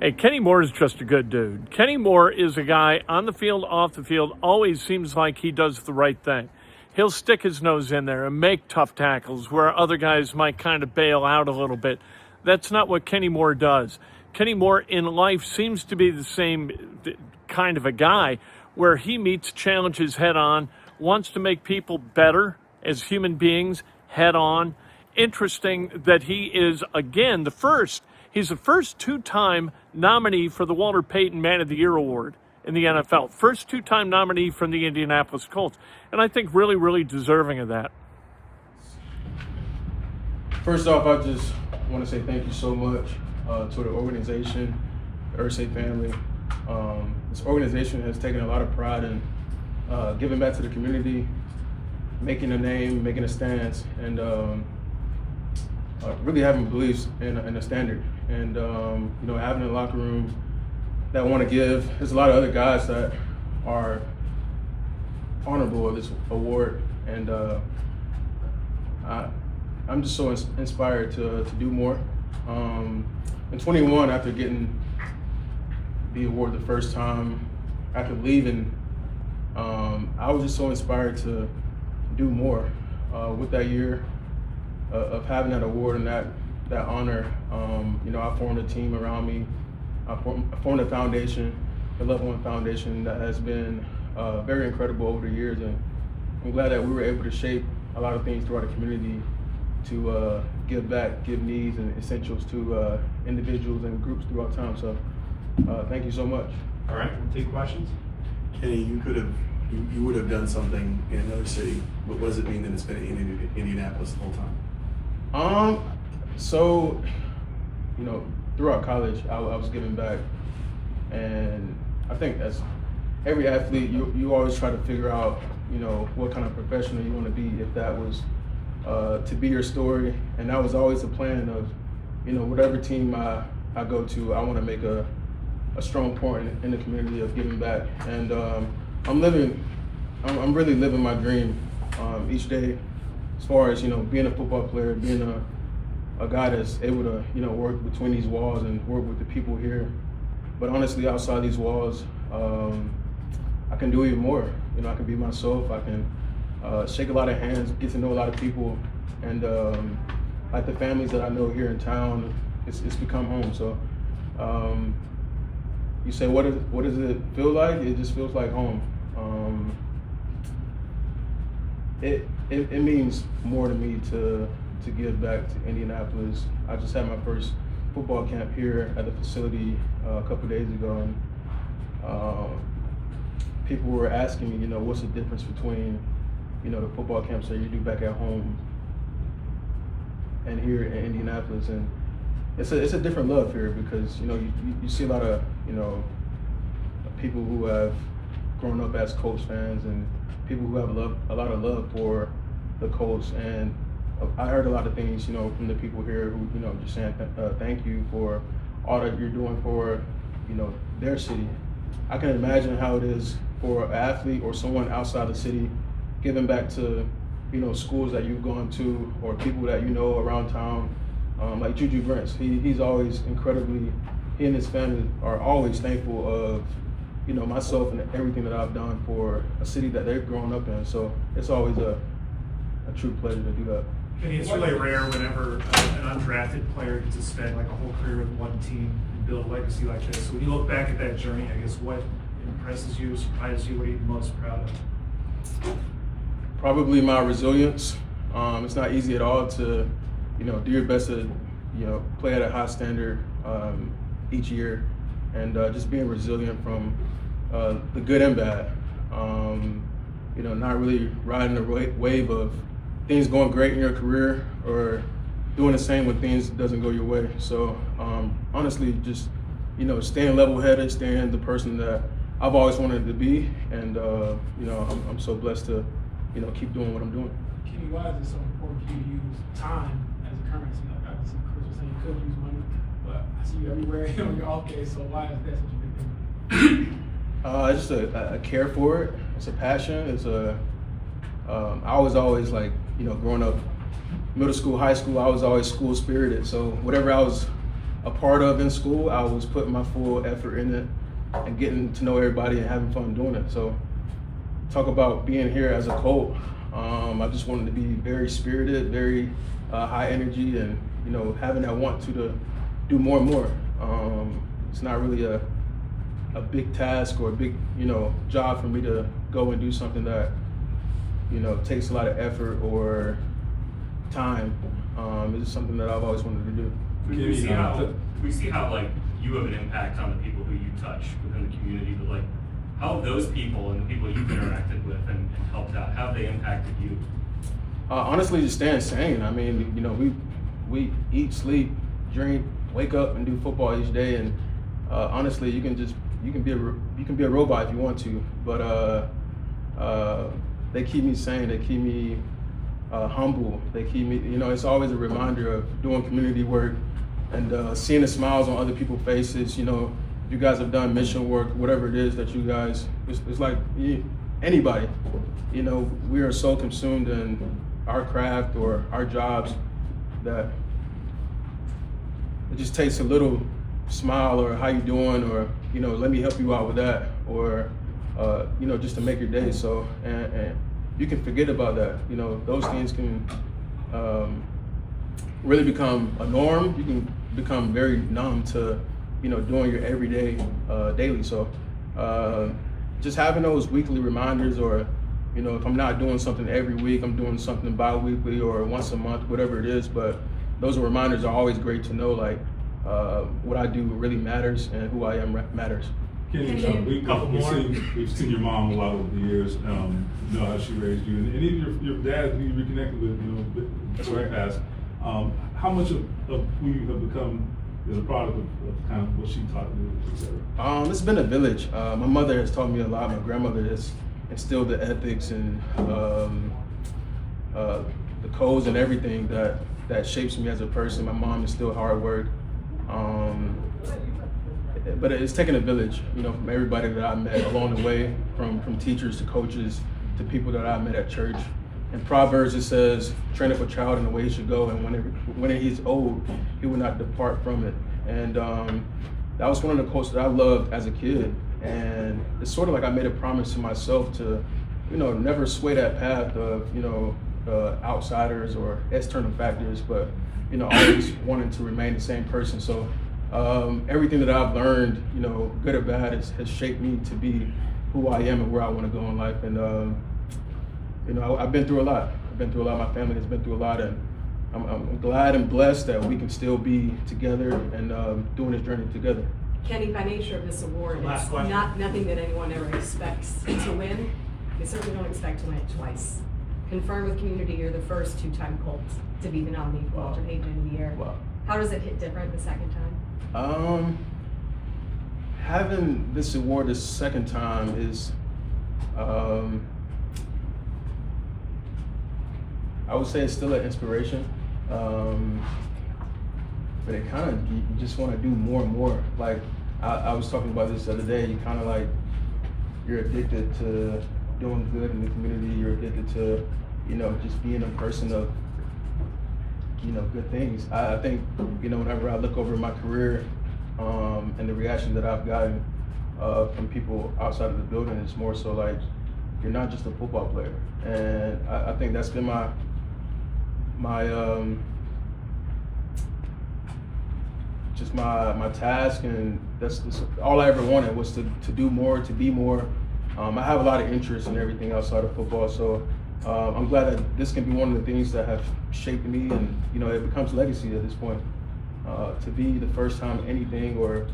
Hey, Kenny Moore is just a good dude. Kenny Moore is a guy on the field, off the field, always seems like he does the right thing. He'll stick his nose in there and make tough tackles where other guys might kind of bail out a little bit. That's not what Kenny Moore does. Kenny Moore in life seems to be the same kind of a guy where he meets challenges head on, wants to make people better as human beings head on. Interesting that he is, again, he's the first two-time nominee for the Walter Payton Man of the Year Award in the NFL. First two-time nominee from the Indianapolis Colts. And I think really, really deserving of that. First off, I just want to say thank you so much to the organization, the Ursay family. This organization has taken a lot of pride in giving back to the community, making a name, making a stance, and really having beliefs in a standard. And having a locker room that want to give. There's a lot of other guys that are honorable of this award, and I'm just so inspired to do more. In 21, after getting the award the first time, after leaving, I was just so inspired to do more with that year of having that award and that honor. I formed a team around me. I formed a foundation, a Level 1 foundation that has been very incredible over the years, and I'm glad that we were able to shape a lot of things throughout the community to give back, give needs and essentials to individuals and groups throughout time. So thank you so much. All right, we'll take questions. Kenny, you would have done something in another city, but what does it mean that it's been in Indianapolis the whole time? So, throughout college, I was giving back, and I think as every athlete, you always try to figure out, what kind of professional you want to be, if that was to be your story, and that was always a plan of, whatever team I go to, I want to make a strong point in the community of giving back, and I'm really living my dream each day, as far as being a football player, being a guy that's able to work between these walls and work with the people here. But honestly, outside these walls, I can do even more. I can be myself. I can shake a lot of hands, get to know a lot of people, and like the families that I know here in town, it's become home. So you say, what does it feel like? It just feels like home. It means more to me to give back to Indianapolis. I just had my first football camp here at the facility a couple days ago, and people were asking me, what's the difference between, the football camps that you do back at home and here in Indianapolis, and it's a different love here because you see a lot of people who have grown up as Colts fans and people who have a lot of love for the Colts, and I heard a lot of things from the people here who just saying thank you for all that you're doing for their city. I can imagine how it is for an athlete or someone outside the city giving back to schools that you've gone to or people that around town. Like Juju Brents, he's always he and his family are always thankful of myself and everything that I've done for a city that they've grown up in. So it's always a true pleasure to do that. Kenny, it's really rare whenever an undrafted player gets to spend like a whole career with one team and build a legacy like this. So when you look back at that journey, I guess what impresses you, surprises you, what are you most proud of? Probably my resilience. It's not easy at all to, do your best to, play at a high standard each year, and just being resilient from the good and bad. Not really riding the wave of things going great in your career or doing the same when things doesn't go your way. So honestly, just staying level-headed, staying the person that I've always wanted to be, and I'm so blessed to keep doing what I'm doing. Kenny, why is it so important for you to use time as a currency? Like obviously, Chris was saying you could use money, but I see you everywhere on your off days. So why is that such a big thing? It's just a care for it. It's a passion. It's I was always like, growing up, middle school, high school, I was always school spirited. So whatever I was a part of in school, I was putting my full effort in it and getting to know everybody and having fun doing it. So talk about being here as a Colt. I just wanted to be very spirited, very high energy, and having that want to do more and more. It's not really a big task or a big job for me to go and do something that takes a lot of effort or time. It's just something that I've always wanted to do. We see how like you have an impact on the people who you touch within the community, but like how have those people and the people you've interacted with and helped out, how have they impacted you? Honestly, just staying sane. I mean, we eat, sleep, drink, wake up, and do football each day. And honestly, you can be a robot if you want to, but they keep me sane. They keep me humble. They keep me. It's always a reminder of doing community work and seeing the smiles on other people's faces. If you guys have done mission work, whatever it is that you guys, it's like anybody. We are so consumed in our craft or our jobs that it just takes a little smile or how you doing or let me help you out with that or just to make your day. So and you can forget about that. Those things can really become a norm. You can become very numb to doing your everyday daily. So just having those weekly reminders, or if I'm not doing something every week, I'm doing something bi-weekly or once a month, whatever it is. But those reminders are always great to know, like what I do really matters and who I am matters. Kenny, we've seen your mom a lot over the years. Know how she raised you, and even your dad you reconnected with. That's before right. he passed. How much of who you have become is a product of kind of what she taught you, etc. It's been a village. My mother has taught me a lot. My grandmother has instilled the ethics and the codes and everything that shapes me as a person. My mom instilled hard work. But it's taken a village, from everybody that I met along the way, from teachers to coaches to people that I met at church. In Proverbs it says, train up a child in the way he should go, and when he's old, he will not depart from it. And that was one of the quotes that I loved as a kid. And it's sort of like I made a promise to myself to, never sway that path of, outsiders or external factors, but, always wanting to remain the same person. So everything that I've learned, good or bad, has shaped me to be who I am and where I want to go in life. And I've been through a lot. My family has been through a lot, and I'm glad and blessed that we can still be together and doing this journey together. Kenny, by nature of this award, Last it's question. nothing that anyone ever expects to win. They certainly don't expect to win it twice. Confirmed with community, you're the first two-time Colt to be the nominee for Walter Payton of the Year. Wow. How does it hit different the second time? Having this award the second time is, I would say it's still an inspiration, but it kind of, you just want to do more and more. Like I was talking about this the other day, you kind of like, you're addicted to doing good in the community, you're addicted to, just being a person of, good things. I think, whenever I look over my career and the reaction that I've gotten from people outside of the building, it's more so like, you're not just a football player. And I think that's been my task, and that's all I ever wanted was to do more, to be more. I have a lot of interest in everything outside of football, so I'm glad that this can be one of the things that have shaped me, and it becomes legacy at this point. To be the first time anything, or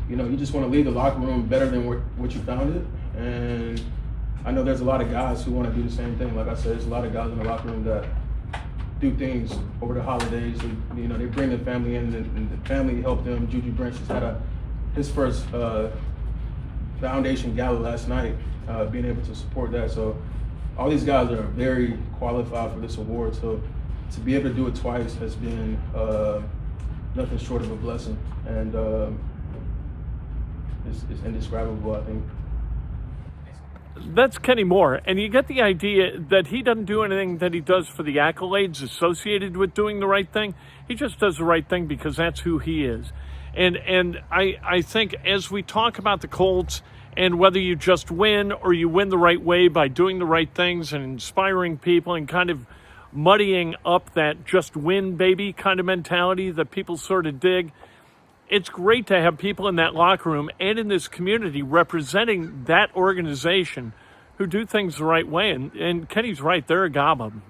you just want to leave the locker room better than what you found it. And I know there's a lot of guys who want to do the same thing. Like I said, there's a lot of guys in the locker room that do things over the holidays. They bring their family in, and the family helped them. Juju Branch just had his first foundation gala last night, being able to support that. So all these guys are very qualified for this award. So to be able to do it twice has been nothing short of a blessing, and it's indescribable, I think. That's Kenny Moore, and you get the idea that he doesn't do anything that he does for the accolades associated with doing the right thing. He just does the right thing because that's who he is. And I think as we talk about the Colts and whether you just win or you win the right way by doing the right things and inspiring people and kind of muddying up that just win, baby kind of mentality that people sort of dig, it's great to have people in that locker room and in this community representing that organization who do things the right way. And Kenny's right, there are a gob of them.